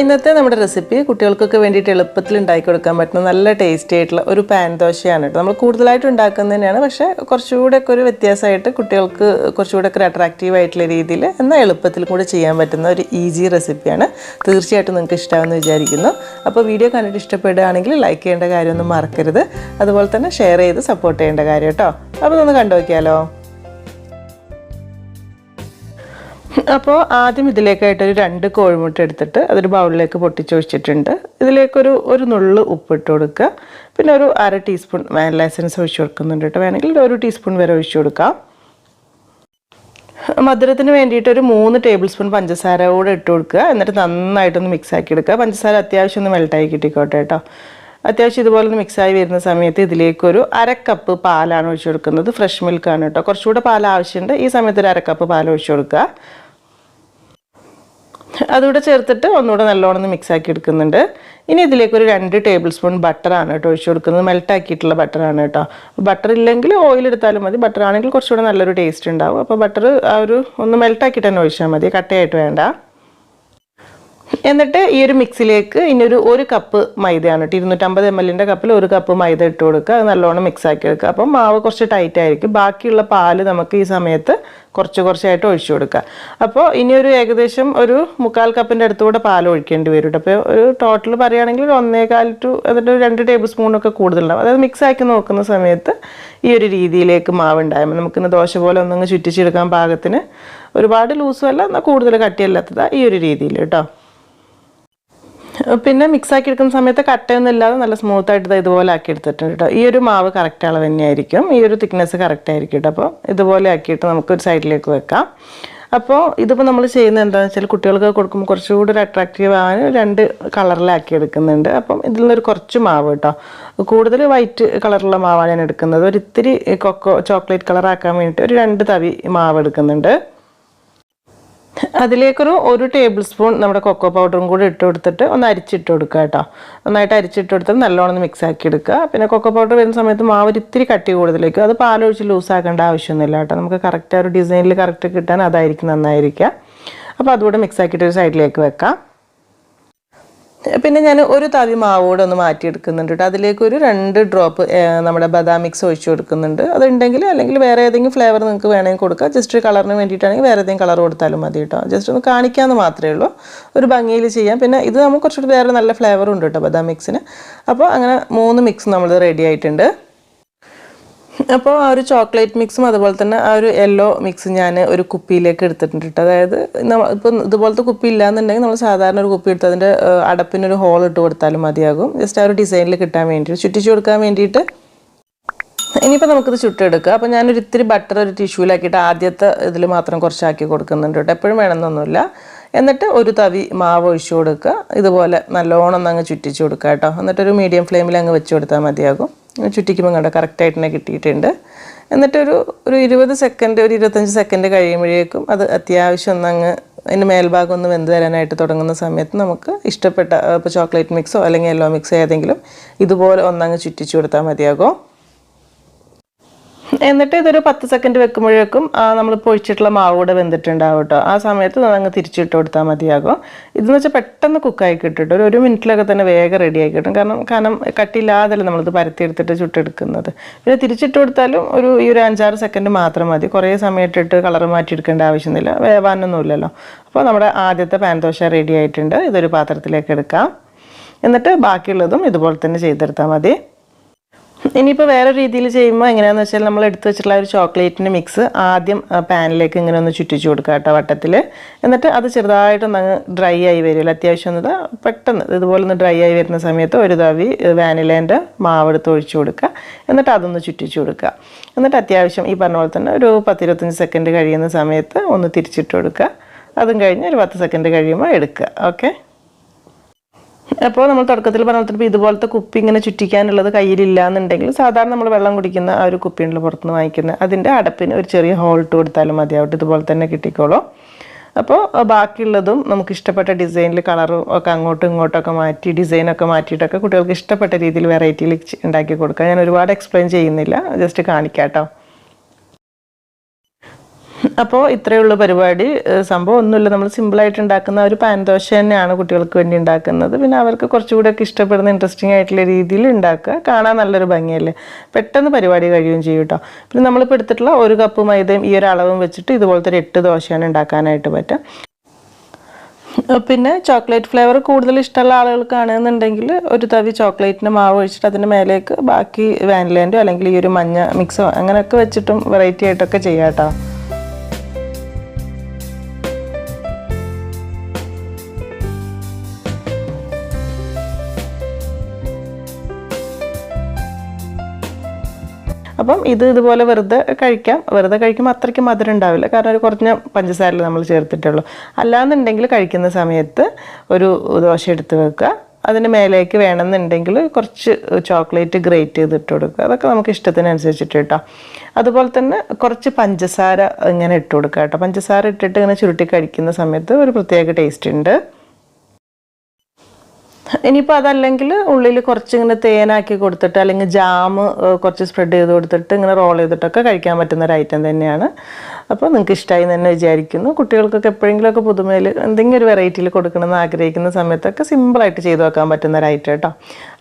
ഇന്നത്തെ നമ്മുടെ റെസിപ്പി കുട്ടികൾക്കൊക്കെ വേണ്ടിയിട്ട് എളുപ്പത്തിൽ ഉണ്ടാക്കി കൊടുക്കാൻ പറ്റുന്ന നല്ല ടേസ്റ്റി ആയിട്ടുള്ള ഒരു പാൻ ദോശയാണ് കേട്ടോ. നമ്മൾ കൂടുതലായിട്ട് ഉണ്ടാക്കുന്നത് തന്നെയാണ്, പക്ഷേ കുറച്ചുകൂടെ ഒക്കെ ഒരു വ്യത്യാസമായിട്ട് കുട്ടികൾക്ക് കുറച്ചുകൂടെ ഒക്കെ അട്രാക്റ്റീവ് ആയിട്ടുള്ള രീതിയിൽ എന്നാൽ എളുപ്പത്തിൽ കൂടെ ചെയ്യാൻ പറ്റുന്ന ഒരു ഈസി റെസിപ്പിയാണ്. തീർച്ചയായിട്ടും നിങ്ങൾക്ക് ഇഷ്ടമാണെന്ന് വിചാരിക്കുന്നു. അപ്പോൾ വീഡിയോ കണ്ടിട്ട് ഇഷ്ടപ്പെടുകയാണെങ്കിൽ ലൈക്ക് ചെയ്യേണ്ട കാര്യമൊന്നും മറക്കരുത്. അതുപോലെ തന്നെ ഷെയർ ചെയ്ത് സപ്പോർട്ട് ചെയ്യേണ്ട കാര്യം കേട്ടോ. അപ്പോൾ ഒന്ന് കണ്ടു നോക്കിയാലോ. അപ്പോൾ ആദ്യം ഇതിലേക്കായിട്ടൊരു 2 കോഴിമുട്ട എടുത്തിട്ട് അതൊരു ബൗളിലേക്ക് പൊട്ടിച്ചൊഴിച്ചിട്ടുണ്ട്. ഇതിലേക്കൊരു നുള്ളു ഉപ്പിട്ട് കൊടുക്കുക. പിന്നെ ഒരു 1/2 ടീസ്പൂൺ വാനില എസൻസ് ഒഴിച്ച് കൊടുക്കുന്നുണ്ട് കേട്ടോ. വേണമെങ്കിൽ 1 ടീസ്പൂൺ വരെ ഒഴിച്ച് കൊടുക്കാം. മധുരത്തിന് വേണ്ടിയിട്ട് ഒരു 3 ടേബിൾ സ്പൂൺ പഞ്ചസാര കൂടെ ഇട്ട് കൊടുക്കുക. എന്നിട്ട് നന്നായിട്ടൊന്ന് മിക്സ് ആക്കി എടുക്കുക. പഞ്ചസാര അത്യാവശ്യം ഒന്ന് മെൽട്ടായി കിട്ടിക്കോട്ടെ കേട്ടോ. അത്യാവശ്യം ഇതുപോലെ ഒന്ന് മിക്സായി വരുന്ന സമയത്ത് ഇതിലേക്കൊരു 1/2 കപ്പ് പാലാണ് ഒഴിച്ച് കൊടുക്കുന്നത്. ഫ്രഷ് മിൽക്കാണ് കേട്ടോ. കുറച്ചുകൂടെ പാൽ ആവശ്യമുണ്ട്. ഈ സമയത്ത് ഒരു 1/2 കപ്പ് പാൽ ഒഴിച്ച് കൊടുക്കുക. അതുകൂടെ ചേർത്തിട്ട് ഒന്നുകൂടെ നല്ലോണം മിക്സ് ആക്കി എടുക്കുന്നുണ്ട്. ഇനി ഇതിലേക്കൊരു 2 ടേബിൾ സ്പൂൺ ബട്ടറാണ് കേട്ടോ ഒഴിച്ച് കൊടുക്കുന്നത്. മെൽട്ടാക്കിയിട്ടുള്ള ബട്ടറാണ് കേട്ടോ. ബട്ടർ ഇല്ലെങ്കിൽ ഓയിൽ എടുത്താലും മതി. ബട്ടർ ആണെങ്കിൽ കുറച്ചുകൂടെ നല്ലൊരു ടേസ്റ്റ് ഉണ്ടാവും. അപ്പോൾ ബട്ടർ ഒന്ന് മെൽട്ടാക്കിയിട്ട് തന്നെ ഒഴിച്ചാൽ മതി, കട്ടയായിട്ട് വേണ്ട. എന്നിട്ട് ഈ ഒരു മിക്സിലേക്ക് ഇനി ഒരു കപ്പ് മൈദയാണ് കേട്ടോ. 250 ml കപ്പിൽ 1 കപ്പ് മൈദ ഇട്ട് കൊടുക്കുക. അത് നല്ലോണം മിക്സ് ആക്കി എടുക്കുക. അപ്പം മാവ് കുറച്ച് ടൈറ്റ് ആയിരിക്കും. ബാക്കിയുള്ള പാല് നമുക്ക് ഈ സമയത്ത് കുറച്ചായിട്ട് ഒഴിച്ചു കൊടുക്കുക. അപ്പോൾ ഇനി ഏകദേശം ഒരു 1/4 കപ്പിൻ്റെ അടുത്തുകൂടെ പാൽ ഒഴിക്കേണ്ടി വരും കേട്ടോ. അപ്പോൾ ഒരു ടോട്ടൽ പറയുകയാണെങ്കിൽ ഒരു 1.25 to എന്നിട്ട് 2 ടേബിൾ സ്പൂണൊക്കെ കൂടുതലുണ്ടാവും. അതായത് മിക്സ് ആക്കി നോക്കുന്ന സമയത്ത് ഈ ഒരു രീതിയിലേക്ക് മാവ് ഉണ്ടാകുമ്പോൾ നമുക്കിന്ന് ദോശ പോലെ ഒന്നങ്ങ് ചുറ്റിച്ചെടുക്കാൻ പാകത്തിന്. ഒരുപാട് ലൂസും അല്ല, എന്നാൽ കൂടുതൽ കട്ടിയല്ലാത്തതാണ് ഈ ഒരു രീതിയിൽ കേട്ടോ. പിന്നെ മിക്സ് ആക്കി എടുക്കുന്ന സമയത്ത് കട്ടയൊന്നും ഇല്ലാതെ നല്ല സ്മൂത്തായിട്ട് ഇതുപോലെ ആക്കി എടുത്തിട്ടുണ്ട് കേട്ടോ. ഈ ഒരു മാവ് കറക്റ്റ് അളവ് തന്നെയായിരിക്കും. ഈ ഒരു തിക്നെസ് കറക്റ്റ് ആയിരിക്കും കേട്ടോ. അപ്പോൾ ഇതുപോലെ ആക്കിയിട്ട് നമുക്കൊരു സൈഡിലേക്ക് വെക്കാം. അപ്പോൾ ഇതിപ്പോൾ നമ്മൾ ചെയ്യുന്നത് എന്താണെന്ന് വെച്ചാൽ കുട്ടികൾക്ക് കൊടുക്കുമ്പോൾ കുറച്ചുകൂടി ഒരു അട്രാക്റ്റീവ് ആവാൻ 2 കളറിലാക്കി എടുക്കുന്നുണ്ട്. അപ്പം ഇതിൽ നിന്നൊരു കുറച്ച് മാവ് കേട്ടോ. കൂടുതൽ വൈറ്റ് കളറുള്ള മാവാണ് ഞാൻ എടുക്കുന്നത്. ഒരു ഇത്തിരി ചോക്ലേറ്റ് കളറാക്കാൻ വേണ്ടിയിട്ട് ഒരു 2 തവി മാവ് എടുക്കുന്നുണ്ട്. അതിലേക്കൊരു 1 ടേബിൾ സ്പൂൺ നമ്മുടെ കൊക്കോ പൗഡറും കൂടി ഇട്ട് കൊടുത്തിട്ട് ഒന്ന് അരിച്ചിട്ട് കൊടുക്കുക കേട്ടോ. നന്നായിട്ട് അരിച്ചിട്ട് കൊടുത്തിട്ട് നല്ലോണം മിക്സ് ആക്കി എടുക്കുക. പിന്നെ കൊക്കോ പൗഡർ വരുന്ന സമയത്ത് മാവ് ഇത്തിരി കട്ടി കൂടുതലേക്കും. അത് പാലൊഴിച്ച് ലൂസാക്കേണ്ട ആവശ്യമൊന്നുമില്ല കേട്ടോ. നമുക്ക് കറക്റ്റ് ഒരു ഡിസൈനിൽ കറക്റ്റ് കിട്ടാൻ അതായിരിക്കും നന്നായിരിക്കുക. അപ്പോൾ അതുകൂടെ മിക്സ് ആക്കിയിട്ട് ഒരു സൈഡിലേക്ക് വെക്കാം. പിന്നെ ഞാൻ 1 തവി മാവോടെ ഒന്ന് മാറ്റിയെടുക്കുന്നുണ്ട് കേട്ടോ. അതിലേക്കൊരു 2 ഡ്രോപ്പ് നമ്മുടെ ബദാം മിക്സ് ഒഴിച്ച് കൊടുക്കുന്നുണ്ട്. അതുണ്ടെങ്കിൽ അല്ലെങ്കിൽ വേറെ ഏതെങ്കിലും ഫ്ലേവർ നിങ്ങൾക്ക് വേണമെങ്കിൽ കൊടുക്കാം. ജസ്റ്റ് ഒരു കളറിന് വേണ്ടിയിട്ടാണെങ്കിൽ വേറെ ഏതെങ്കിലും കളർ കൊടുത്താലും മതി കേട്ടോ. ജസ്റ്റ് ഒന്ന് കാണിക്കാമെന്ന് മാത്രമേ ഉള്ളൂ, ഒരു ഭംഗിയിൽ ചെയ്യാം. പിന്നെ ഇത് നമുക്ക് കുറച്ചുകൂടി വേറെ നല്ല ഫ്ലേവറും ഉണ്ട് കേട്ടോ ബദാം മിക്സിന്. അപ്പോൾ അങ്ങനെ 3 മിക്സ് നമ്മൾ റെഡി ആയിട്ടുണ്ട്. അപ്പോൾ ആ ഒരു ചോക്ലേറ്റ് മിക്സും അതുപോലെ തന്നെ ആ ഒരു യെല്ലോ മിക്സ് ഞാൻ ഒരു കുപ്പിയിലേക്ക് എടുത്തിട്ടുണ്ട് കേട്ടോ. അതായത് ഇപ്പം ഇതുപോലത്തെ കുപ്പി ഇല്ലാന്നുണ്ടെങ്കിൽ നമ്മൾ സാധാരണ ഒരു കുപ്പി എടുത്ത് അതിൻ്റെ അടപ്പിനൊരു ഹോൾ ഇട്ട് കൊടുത്താലും മതിയാകും. ജസ്റ്റ് ആ ഒരു ഡിസൈനിൽ കിട്ടാൻ വേണ്ടിയിട്ട്, ചുറ്റിച്ച് കൊടുക്കാൻ വേണ്ടിയിട്ട്. ഇനിയിപ്പോൾ നമുക്കിത് ചുട്ടെടുക്കുക. അപ്പോൾ ഞാനൊരു ഇത്തിരി ബട്ടർ ഒരു ടിഷ്യൂലാക്കിയിട്ട് ആദ്യത്തെ ഇതിൽ മാത്രം കുറച്ചാക്കി കൊടുക്കുന്നുണ്ട് കേട്ടോ. എപ്പോഴും വേണമെന്നൊന്നുമില്ല. എന്നിട്ട് 1 തവി മാവ് ഒഴിച്ചു കൊടുക്കുക. ഇതുപോലെ നല്ലോണം അങ്ങ് ചുറ്റിച്ച് കൊടുക്കുക കേട്ടോ. എന്നിട്ടൊരു മീഡിയം ഫ്ലെയിമിൽ അങ്ങ് വെച്ച് കൊടുത്താൽ മതിയാകും. ചുറ്റിക്കുമ്പോൾ കണ്ടോ കറക്റ്റായിട്ട് തന്നെ കിട്ടിയിട്ടുണ്ട്. എന്നിട്ടൊരു 20 സെക്കൻഡ്, ഒരു 25 സെക്കൻഡ് കഴിയുമ്പോഴേക്കും അത് അത്യാവശ്യം ഒന്നങ്ങ് അതിൻ്റെ മേൽഭാഗം ഒന്ന് വെന്ത് തരാനായിട്ട് തുടങ്ങുന്ന സമയത്ത് നമുക്ക് ഇഷ്ടപ്പെട്ട ഇപ്പോൾ ചോക്ലേറ്റ് മിക്സോ അല്ലെങ്കിൽ യെല്ലോ മിക്സോ ഏതെങ്കിലും ഇതുപോലെ ഒന്നങ്ങ് ചുറ്റിച്ച് കൊടുത്താൽ മതിയാകും. എന്നിട്ട് ഇതൊരു 10 സെക്കൻഡ് വെക്കുമ്പോഴേക്കും നമ്മളിപ്പോൾ ഒഴിച്ചിട്ടുള്ള മാവ് കൂടെ വെന്തിട്ടുണ്ടാവും കേട്ടോ. ആ സമയത്ത് അതങ്ങ് തിരിച്ചിട്ട് കൊടുത്താൽ മതിയാകും. ഇതെന്ന് വെച്ചാൽ പെട്ടെന്ന് കുക്കായി കിട്ടും. ഒരു മിനിറ്റിലൊക്കെ തന്നെ വേഗം റെഡി ആയി കിട്ടും. കാരണം കട്ടിയില്ലാതല്ല നമ്മളിത് പരത്തിയെടുത്തിട്ട് ചുട്ടെടുക്കുന്നത്. പിന്നെ തിരിച്ചിട്ട് കൊടുത്താലും ഈ ഒരു 5-6 സെക്കൻഡ് മാത്രം മതി. കുറേ സമയം ഇട്ടിട്ട് കളർ മാറ്റിയെടുക്കേണ്ട ആവശ്യമൊന്നുമില്ല, വേവാനൊന്നുമില്ലല്ലോ. അപ്പോൾ നമ്മുടെ ആദ്യത്തെ പാൻ ദോശ റെഡി ആയിട്ടുണ്ട്. ഇതൊരു പാത്രത്തിലേക്ക് എടുക്കാം. എന്നിട്ട് ബാക്കിയുള്ളതും ഇതുപോലെ തന്നെ ചെയ്തെടുത്താൽ മതി. ഇനിയിപ്പോൾ വേറെ രീതിയിൽ ചെയ്യുമ്പോൾ എങ്ങനെയാണെന്ന് വെച്ചാൽ നമ്മൾ എടുത്ത് വെച്ചിട്ടുള്ള ഒരു ചോക്ലേറ്റിൻ്റെ മിക്സ് ആദ്യം പാനിലേക്ക് ഇങ്ങനെ ഒന്ന് ചുറ്റിച്ച് കൊടുക്കുക കേട്ടോ വട്ടത്തിൽ. എന്നിട്ട് അത് ചെറുതായിട്ടൊന്ന് ഡ്രൈ ആയി വരുമല്ലോ. അത്യാവശ്യം ഒന്ന് പെട്ടെന്ന് ഇതുപോലെ ഒന്ന് ഡ്രൈ ആയി വരുന്ന സമയത്ത് 1 തവി വാനിലേൻ്റെ മാവ് എടുത്ത് ഒഴിച്ചു കൊടുക്കുക. എന്നിട്ട് അതൊന്ന് ചുറ്റിച്ച് കൊടുക്കുക. എന്നിട്ട് അത്യാവശ്യം ഈ പറഞ്ഞ പോലെ തന്നെ ഒരു 10-25 സെക്കൻഡ് കഴിയുന്ന സമയത്ത് ഒന്ന് തിരിച്ചിട്ട് കൊടുക്കുക. അതും കഴിഞ്ഞ് ഒരു 10 സെക്കൻഡ് കഴിയുമ്പോൾ എടുക്കുക. ഓക്കെ. അപ്പോൾ നമ്മൾ തുടക്കത്തിൽ പറഞ്ഞിട്ട് ഇതുപോലത്തെ കുപ്പി ഇങ്ങനെ ചുറ്റിക്കാനുള്ളത് കയ്യിലില്ല എന്നുണ്ടെങ്കിൽ സാധാരണ നമ്മൾ വെള്ളം കുടിക്കുന്ന ആ ഒരു കുപ്പിയുണ്ടല്ലോ പുറത്തുനിന്ന് വാങ്ങിക്കുന്ന, അതിൻ്റെ അടപ്പിന് ഒരു ചെറിയ ഹോൾ ഇട്ട് കൊടുത്താലും മതിയാവട്ടെ. ഇതുപോലെ തന്നെ കിട്ടിക്കോളും. അപ്പോൾ ബാക്കിയുള്ളതും നമുക്ക് ഇഷ്ടപ്പെട്ട ഡിസൈനിൽ കളറും ഒക്കെ അങ്ങോട്ടും ഇങ്ങോട്ടൊക്കെ മാറ്റി ഡിസൈനൊക്കെ മാറ്റിയിട്ടൊക്കെ കുട്ടികൾക്ക് ഇഷ്ടപ്പെട്ട രീതിയിൽ വെറൈറ്റിയിൽ ഉണ്ടാക്കി കൊടുക്കുക. ഞാൻ ഒരുപാട് എക്സ്പ്ലെയിൻ ചെയ്യുന്നില്ല, ജസ്റ്റ് കാണിക്കാം കേട്ടോ. അപ്പോൾ ഇത്രയേ ഉള്ളൂ പരിപാടി. സംഭവം ഒന്നുമില്ല, നമ്മൾ സിമ്പിളായിട്ട് ഉണ്ടാക്കുന്ന ഒരു പാൻ ദോശ തന്നെയാണ് കുട്ടികൾക്ക് വേണ്ടി ഉണ്ടാക്കുന്നത്. പിന്നെ അവർക്ക് കുറച്ചുകൂടെയൊക്കെ ഇഷ്ടപ്പെടുന്ന ഇൻട്രസ്റ്റിംഗ് ആയിട്ടുള്ള രീതിയിൽ ഉണ്ടാക്കുക. കാണാൻ നല്ലൊരു ഭംഗിയല്ലേ, പെട്ടെന്ന് പരിപാടി കഴിയുകയും ചെയ്യും കേട്ടോ. പിന്നെ നമ്മളിപ്പോൾ എടുത്തിട്ടുള്ള 1 കപ്പ് മൈദയും ഈ ഒരു അളവും വെച്ചിട്ട് ഇതുപോലത്തെ ഒരു 8 ദോശയാണ് ഉണ്ടാക്കാനായിട്ട് പറ്റുക. പിന്നെ ചോക്ലേറ്റ് ഫ്ലേവർ കൂടുതൽ ഇഷ്ടമുള്ള ആളുകൾക്കാണെന്നുണ്ടെങ്കിൽ ഒരു തവി ചോക്ലേറ്റിൻ്റെ മാവ് ഒഴിച്ചിട്ട് അതിൻ്റെ മേലേക്ക് ബാക്കി വാനിലേൻ്റോ അല്ലെങ്കിൽ ഈ ഒരു മഞ്ഞ മിക്സോ അങ്ങനെയൊക്കെ വെച്ചിട്ടും വെറൈറ്റി ആയിട്ടൊക്കെ ചെയ്യാം കേട്ടോ. അപ്പം ഇതുപോലെ വെറുതെ കഴിക്കുമ്പോൾ അത്രയ്ക്ക് മധുരം ഉണ്ടാവില്ല, കാരണം ഒരു കുറഞ്ഞ പഞ്ചസാരയിൽ നമ്മൾ ചേർത്തിട്ടുള്ളൂ. അല്ലാന്നുണ്ടെങ്കിൽ കഴിക്കുന്ന സമയത്ത് ഒരു ദോശ എടുത്ത് വെക്കുക, അതിന് മേലേക്ക് വേണമെന്നുണ്ടെങ്കിൽ കുറച്ച് ചോക്ലേറ്റ് ഗ്രേറ്റ് ചെയ്തിട്ട് കൊടുക്കുക. അതൊക്കെ നമുക്ക് ഇഷ്ടത്തിനനുസരിച്ചിട്ട് കേട്ടോ. അതുപോലെ തന്നെ കുറച്ച് പഞ്ചസാര ഇങ്ങനെ ഇട്ട് കൊടുക്കുക കേട്ടോ. പഞ്ചസാര ഇട്ടിട്ട് ഇങ്ങനെ ചുരുട്ടി കഴിക്കുന്ന സമയത്ത് ഒരു പ്രത്യേക ടേസ്റ്റ് ഉണ്ട്. ഇനിയിപ്പോൾ അതല്ലെങ്കിൽ ഉള്ളിൽ കുറച്ചിങ്ങനെ തേനാക്കി കൊടുത്തിട്ട് അല്ലെങ്കിൽ ജാം കുറച്ച് സ്പ്രെഡ് ചെയ്ത് കൊടുത്തിട്ട് ഇങ്ങനെ റോൾ ചെയ്തിട്ടൊക്കെ കഴിക്കാൻ പറ്റുന്ന ഒരു ഐറ്റം തന്നെയാണ്. അപ്പോൾ നിങ്ങൾക്ക് ഇഷ്ടമായി എന്ന് തന്നെ വിചാരിക്കുന്നു. കുട്ടികൾക്കൊക്കെ എപ്പോഴെങ്കിലുമൊക്കെ പുതുമയിൽ എന്തെങ്കിലും ഒരു വെറൈറ്റിയിൽ കൊടുക്കണമെന്ന് ആഗ്രഹിക്കുന്ന സമയത്തൊക്കെ സിമ്പിളായിട്ട് ചെയ്ത് വെക്കാൻ പറ്റുന്ന ഒരു ഐറ്റം കേട്ടോ.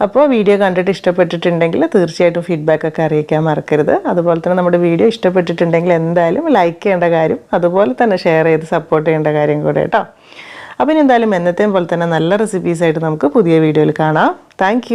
അപ്പോൾ വീഡിയോ കണ്ടിട്ട് ഇഷ്ടപ്പെട്ടിട്ടുണ്ടെങ്കിൽ തീർച്ചയായിട്ടും ഫീഡ്ബാക്കൊക്കെ അറിയിക്കാൻ മറക്കരുത്. അതുപോലെ തന്നെ നമ്മുടെ വീഡിയോ ഇഷ്ടപ്പെട്ടിട്ടുണ്ടെങ്കിൽ എന്തായാലും ലൈക്ക് ചെയ്യേണ്ട കാര്യം, അതുപോലെ തന്നെ ഷെയർ ചെയ്ത് സപ്പോർട്ട് ചെയ്യേണ്ട കാര്യം കൂടെ കേട്ടോ. അപ്പോൾ ഇനി എന്തായാലും എന്നത്തെയും പോലെ തന്നെ നല്ല റെസിപ്പീസായിട്ട് നമുക്ക് പുതിയ വീഡിയോയിൽ കാണാം. താങ്ക്